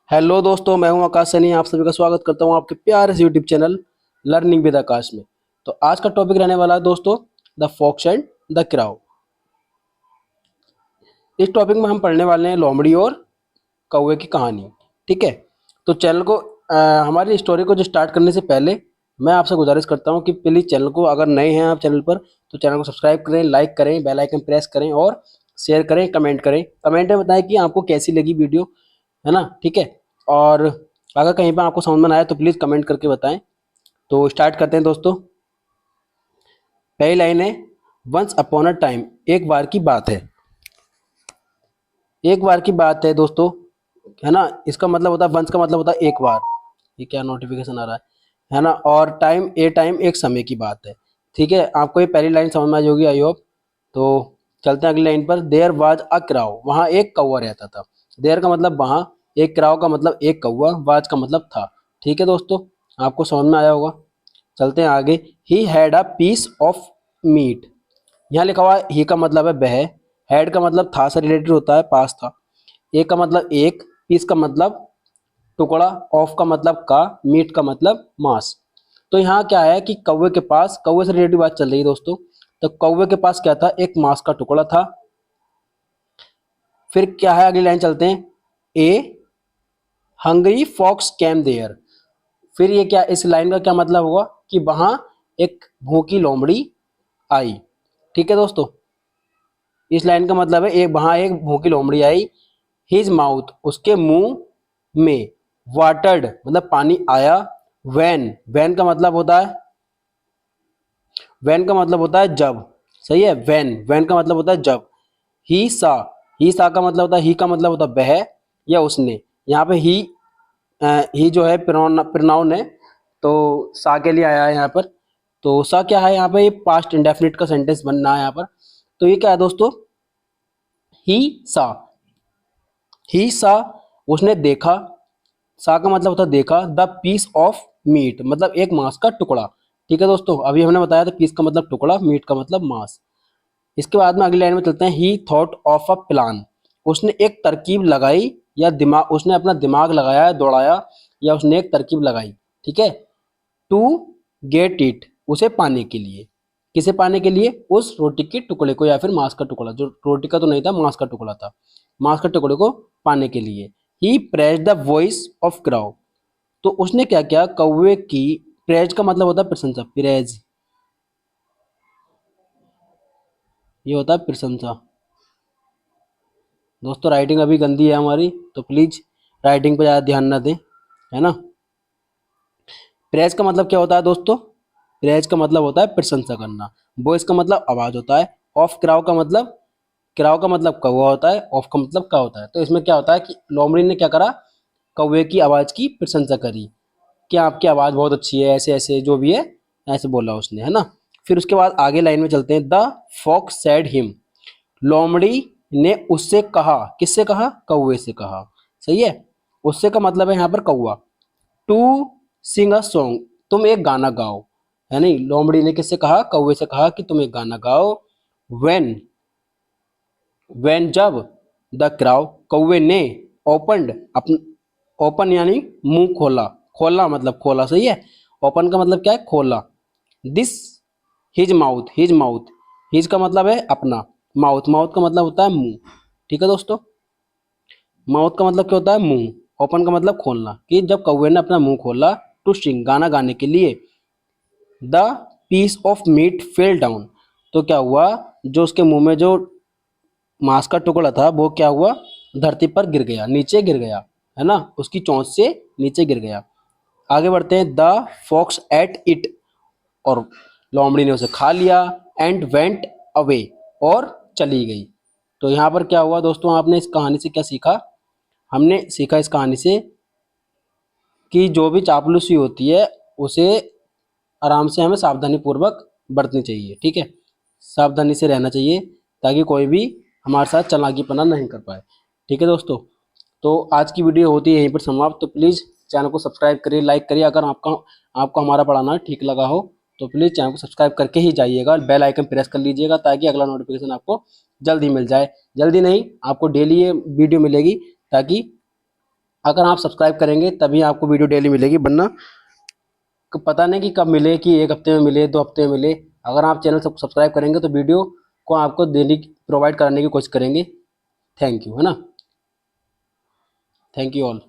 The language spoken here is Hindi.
हेलो दोस्तों, मैं हूं आकाश सैनी। आप सभी का स्वागत करता हूं आपके प्यारे से YouTube channel learning with Akash में। तो आज का टॉपिक रहने वाला है दोस्तों, the fox and the crow. इस टॉपिक में हम पढ़ने वाले हैं लोमड़ी और कौवे की कहानी। ठीक है, तो चैनल को हमारी स्टोरी को जो स्टार्ट करने से पहले मैं आपसे गुजारिश करता हूं कि प्लीज़ चैनल को, अगर नए हैं आप चैनल पर, तो चैनल को सब्सक्राइब करें, लाइक करें, बेल आइकन प्रेस करें और शेयर करें, कमेंट करें। कमेंट में बताएं कि आपको कैसी लगी वीडियो, है ना। ठीक है, और अगर कहीं पर आपको समझ में ना आए तो प्लीज़ कमेंट करके बताएं। तो स्टार्ट करते हैं दोस्तों। पहली लाइन है, वंस अपॉन अ टाइम, एक बार की बात है। एक बार की बात है दोस्तों, है ना। इसका मतलब होता है, वंस का मतलब होता है एक बार। ये क्या नोटिफिकेशन आ रहा है ना। और टाइम, ए टाइम, एक समय की बात है। ठीक है, आपको ये पहली लाइन समझ में आ जाएगी आई होप। तो चलते हैं अगली लाइन पर। देयर वाज अ क्राउ, वहाँ एक कौवा रहता था। देयर का मतलब वहाँ, एक क्राउ का मतलब एक कौवा, वाज का मतलब था। ठीक है दोस्तों, आपको समझ में आया होगा। चलते हैं आगे। He had a piece of meat, यहाँ लिखा हुआ है ही का मतलब है वह, हैड का मतलब था से रिलेटेड होता है, पास था। ए का मतलब एक, पीस का मतलब टुकड़ा, ऑफ का मतलब का, मीट का मतलब मांस। तो यहाँ क्या है कि कौवे के पास, कौवे से रिलेटेड बात चल रही है दोस्तों। तो कौवे के पास क्या था, एक मांस का टुकड़ा था। फिर क्या है, अगली लाइन चलते हैं। ए हंग्री फॉक्स कैम देयर, फिर ये क्या, इस लाइन का क्या मतलब हुआ कि वहां एक भूखी लोमड़ी आई। ठीक है दोस्तों, इस लाइन का मतलब है एक, वहां एक भूखी लोमड़ी आई। हिज माउथ, उसके मुंह में, वाटर्ड मतलब पानी आया। वैन, वैन का मतलब होता है, वैन का मतलब होता है जब। सही है, वैन, वैन का मतलब होता है जब। ही सा, ही सा का मतलब होता है, ही का मतलब होता है वह या उसने। यहाँ पे ही जो है प्रोनाउन है, तो सा के लिए आया है यहाँ पर। तो सा क्या है यहाँ पे, ये पास्ट इंडेफिनिट का सेंटेंस बनना है यहाँ पर। तो ये क्या है दोस्तों, ही सा, ही सा, उसने देखा। सा का मतलब होता है देखा। द पीस ऑफ मीट मतलब एक मांस का टुकड़ा। ठीक है दोस्तों, अभी हमने बताया था पीस का मतलब टुकड़ा, मीट का मतलब मांस। इसके बाद में अगली लाइन में चलते हैं। ही थॉट ऑफ अ प्लान, उसने एक तरकीब लगाई या दिमाग, उसने अपना दिमाग लगाया, दौड़ाया, या उसने एक तरकीब लगाई। ठीक है, टू गेट इट, उसे पाने के लिए। किसे पाने के लिए, उस रोटी के टुकड़े को या फिर मांस का टुकड़ा, जो रोटी का तो नहीं था, मांस का टुकड़ा था। मांस के टुकड़े को पाने के लिए। He praise the voice of crow, तो उसने क्या किया, कौवे की, प्रेज का मतलब होता है प्रशंसा, प्रेज, ये होता है प्रशंसा। दोस्तों राइटिंग अभी गंदी है हमारी, तो प्लीज राइटिंग पे ज़्यादा ध्यान ना दें, है ना। प्रेज का मतलब क्या होता है दोस्तों, प्रेज का मतलब होता है प्रशंसा करना। वॉइस का मतलब आवाज होता है। ऑफ क्राउ का मतलब, क्राउ का मतलब कौवा होता है, ऑफ का मतलब क्या होता है। तो इसमें क्या होता है कि लोमड़ी ने क्या करा, कौवे की आवाज की प्रशंसा करी कि आपकी आवाज बहुत अच्छी है, ऐसे ऐसे जो भी है, ऐसे बोला उसने, है ना। फिर उसके बाद आगे लाइन में चलते हैं। द फॉक्स सैड हिम, लोमड़ी ने उससे कहा, किससे कहा, कौवे से कहा। सही है, उससे का मतलब है यहाँ पर कौवा। टू सिंग अ सॉन्ग, तुम एक गाना गाओ, है नहीं। लोमड़ी ने किससे कहा, कौवे से कहा कि तुम एक गाना गाओ। व्हेन, व्हेन जब, द क्राउ, कौवे ने, ओपनड, अपन, ओपन यानी मुंह खोला, खोला मतलब खोला। सही है, ओपन का मतलब क्या है, खोला। This his mouth, his mouth, his का मतलब है अपना, माउथ, माउथ का मतलब होता है मुंह। ठीक है दोस्तों, माउथ का मतलब क्या होता है, मुंह। ओपन का मतलब खोलना, कि जब कौवे ने अपना मुंह खोला, टू सिंग, गाना गाने के लिए। The piece of meat fell down, तो क्या हुआ, जो उसके मुंह में जो मांस का टुकड़ा था वो क्या हुआ, धरती पर गिर गया, नीचे गिर गया, है ना, उसकी चोंच से नीचे गिर गया। आगे बढ़ते हैं। द फॉक्स एट इट, और लोमड़ी ने उसे खा लिया। एंड वेंट अवे, और चली गई। तो यहाँ पर क्या हुआ दोस्तों, आपने इस कहानी से क्या सीखा, हमने सीखा इस कहानी से कि जो भी चापलूसी होती है उसे आराम से हमें सावधानी पूर्वक बरतनी चाहिए। ठीक है, सावधानी से रहना चाहिए, ताकि कोई भी हमारे साथ चालाकीपना नहीं कर पाए। ठीक है दोस्तों, तो आज की वीडियो होती है यहीं पर समाप्त। तो प्लीज़ चैनल को सब्सक्राइब करिए, लाइक करिए। अगर आपका, आपको हमारा पढ़ाना ठीक लगा हो तो प्लीज़ चैनल को सब्सक्राइब करके ही जाइएगा, बेल आइकन प्रेस कर लीजिएगा, ताकि अगला नोटिफिकेशन आपको जल्दी मिल जाए। जल्दी नहीं, आपको डेली ये वीडियो मिलेगी, ताकि अगर आप सब्सक्राइब करेंगे तभी आपको वीडियो डेली मिलेगी, वरना पता नहीं कि कब मिले, कि 1 हफ्ते में मिले, 2 हफ्ते में मिले। अगर आप चैनल सब्सक्राइब करेंगे तो वीडियो को आपको डेली प्रोवाइड कराने की कोशिश करेंगे। थैंक यू, है ना। Thank you all.